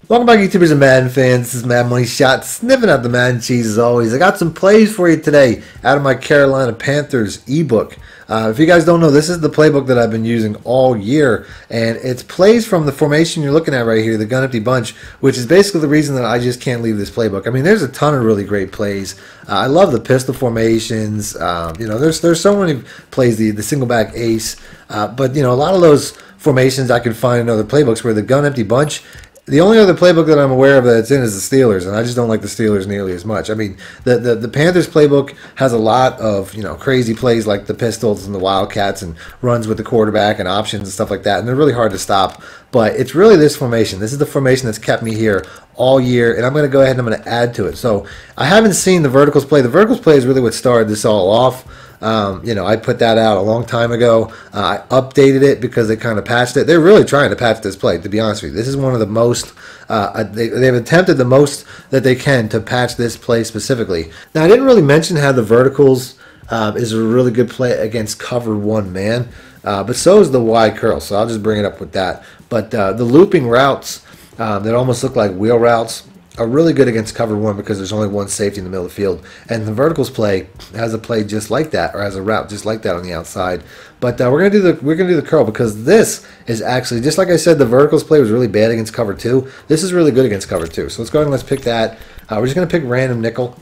Welcome back, YouTubers and Madden fans. This is MADDENMONEYSHOT, sniffing out the Madden cheese as always. I got some plays for you today out of my Carolina Panthers ebook. If you guys don't know, this is the playbook that I've been using all year, and it's plays from the formation you're looking at right here, the gun empty bunch, which is basically the reason that I just can't leave this playbook. I mean, there's a ton of really great plays. I love the pistol formations. You know, there's so many plays, the single back ace, but you know, a lot of those formations I can find in other playbooks where the gun empty bunch. The only other playbook that I'm aware of that it's in is the Steelers, and I just don't like the Steelers nearly as much. I mean, the Panthers playbook has a lot of, you know, crazy plays like the pistols and the Wildcats and runs with the quarterback and options and stuff like that, and they're really hard to stop. But it's really this formation. This is the formation that's kept me here all year, and I'm going to go ahead and I'm going to add to it. So I haven't seen the verticals play. The verticals play is really what started this all off. You know, I put that out a long time ago. I updated it because they kind of patched it. They're really trying to patch this play, to be honest with you. This is one of the most, they've attempted the most that they can to patch this play specifically. Now, I didn't really mention how the verticals is a really good play against cover one man, but so is the wide curl, so I'll just bring it up with that. But the looping routes that almost look like wheel routes are really good against cover one because there's only one safety in the middle of the field, and the verticals play has a play just like that, or has a route just like that on the outside. But we're gonna do the curl because this is actually, just like I said, the verticals play was really bad against cover two. This is really good against cover two. So let's go ahead and let's pick that. We're just gonna pick random nickel.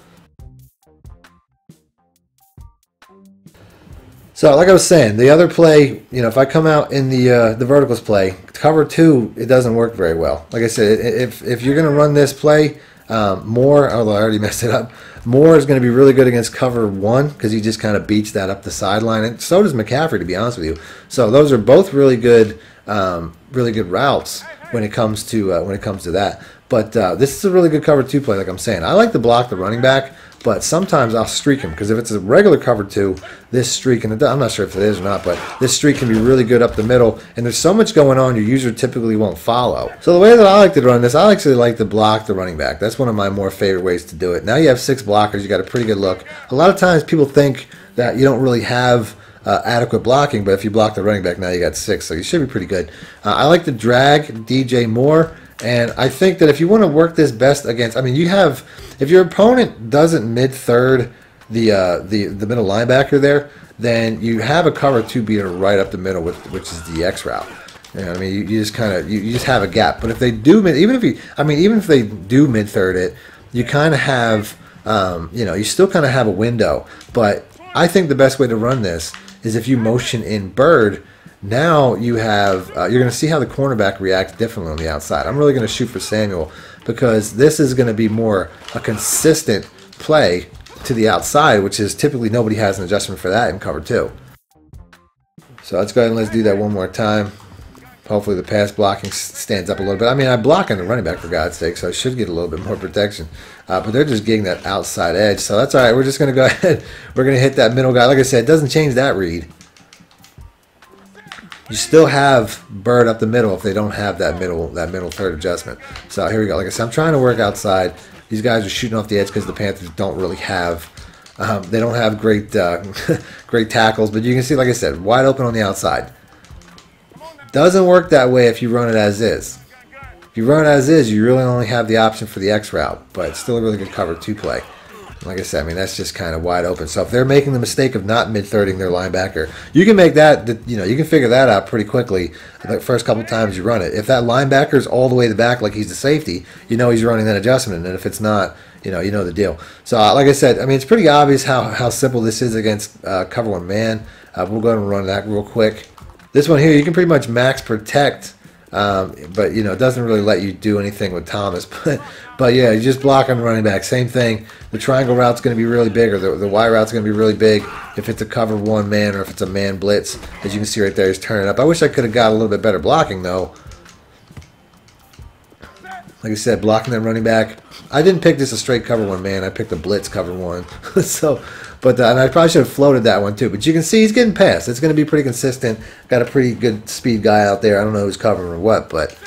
So, like I was saying, the other play, you know, if I come out in the verticals play, cover two, it doesn't work very well. Like I said, if you're going to run this play, Moore, although I already messed it up, Moore is going to be really good against cover one because he just kind of beats that up the sideline, and so does McCaffrey, to be honest with you. So those are both really good routes when it comes to that. But this is a really good cover two play, like I'm saying. I like to block the running back, but sometimes I'll streak him because if it's a regular cover two, this streak, and I'm not sure if it is or not, but this streak can be really good up the middle, and there's so much going on your user typically won't follow. So the way that I like to run this, I actually like to block the running back. That's one of my more favorite ways to do it. Now you have 6 blockers, you got a pretty good look. A lot of times people think that you don't really have adequate blocking, but if you block the running back, now you got 6, so you should be pretty good. I like to drag DJ Moore. And I think that if you want to work this best against, I mean, you have, if your opponent doesn't mid-third the middle linebacker there, then you have a cover two beater right up the middle, which is the X route. You know, I mean, you just kind of you just have a gap. But if they do even if they do mid-third it, you kind of have you know, you still kind of have a window. But I think the best way to run this is if you motion in Bird. Now you have, you're going to see how the cornerback reacts differently on the outside. I'm really going to shoot for Samuel because this is going to be more a consistent play to the outside, which is typically nobody has an adjustment for that in cover two. So let's go ahead and let's do that one more time. Hopefully the pass blocking stands up a little bit. I mean, I'm blocking the running back for God's sake, so I should get a little bit more protection. But they're just getting that outside edge, so that's all right. We're just going to go ahead. We're going to hit that middle guy. Like I said, it doesn't change that read. You still have Bird up the middle if they don't have that middle third adjustment. So here we go. Like I said, I'm trying to work outside. These guys are shooting off the edge because the Panthers don't really have, they don't have great great tackles. But you can see, like I said, wide open on the outside. Doesn't work that way if you run it as is. If you run it as is, you really only have the option for the X route, but it's still a really good cover two play. Like I said, I mean, that's just kind of wide open. So if they're making the mistake of not mid-thirding their linebacker, you can make that, you know, you can figure that out pretty quickly the first couple times you run it. If that linebacker is all the way to the back like he's the safety, you know he's running that adjustment. And if it's not, you know the deal. So like I said, I mean, it's pretty obvious how simple this is against cover one man. We'll go ahead and run that real quick. This one here, you can pretty much max protect. But you know, it doesn't really let you do anything with Thomas. But yeah, you just block on the running back. Same thing. The triangle route's going to be really big, or the Y route's going to be really big if it's a cover one man or if it's a man blitz. As you can see right there, he's turning up. I wish I could have got a little bit better blocking though. Like I said, blocking that running back. I didn't pick just a straight cover one man. I picked a blitz cover one. So, but and I probably should have floated that one too. But you can see he's getting past. It's going to be pretty consistent. Got a pretty good speed guy out there. I don't know who's covering or what, but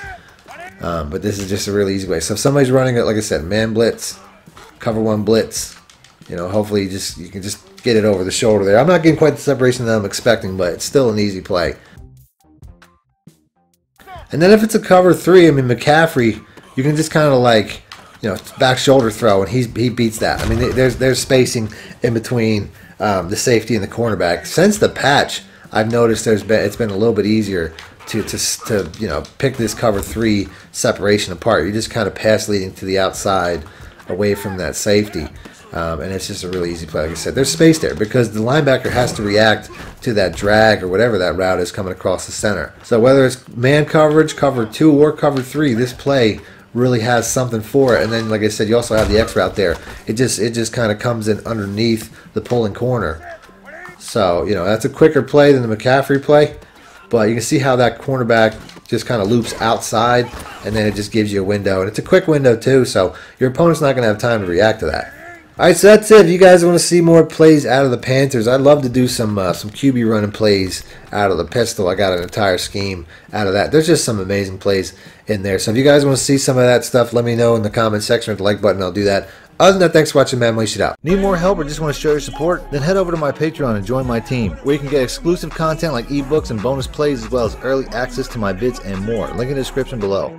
this is just a really easy way. So if somebody's running it, like I said, man blitz, cover one blitz, you know, hopefully you can just get it over the shoulder there. I'm not getting quite the separation that I'm expecting, but it's still an easy play. And then if it's a cover 3, I mean, McCaffrey, you can just kind of like, you know, back shoulder throw, and he beats that. I mean, there's spacing in between the safety and the cornerback. Since the patch, I've noticed it's been a little bit easier to you know, pick this cover 3 separation apart. You just kind of pass leading to the outside away from that safety. And it's just a really easy play. Like I said, there's space there because the linebacker has to react to that drag or whatever that route is coming across the center. So whether it's man coverage, cover 2, or cover 3, this play really has something for it. And then, like I said, you also have the X route there. It just kind of comes in underneath the pulling corner. So, you know, that's a quicker play than the McCaffrey play. But you can see how that cornerback just kind of loops outside, and then it just gives you a window. And it's a quick window too, so your opponent's not going to have time to react to that. Alright, so that's it. If you guys want to see more plays out of the Panthers, I'd love to do some QB running plays out of the pistol. I got an entire scheme out of that. There's just some amazing plays in there. So if you guys want to see some of that stuff, let me know in the comment section or the like button. I'll do that. Other than that, thanks for watching. MADDENMONEYSHOT out. Need more help or just want to show your support? Then head over to my Patreon and join my team, where you can get exclusive content like ebooks and bonus plays, as well as early access to my vids and more. Link in the description below.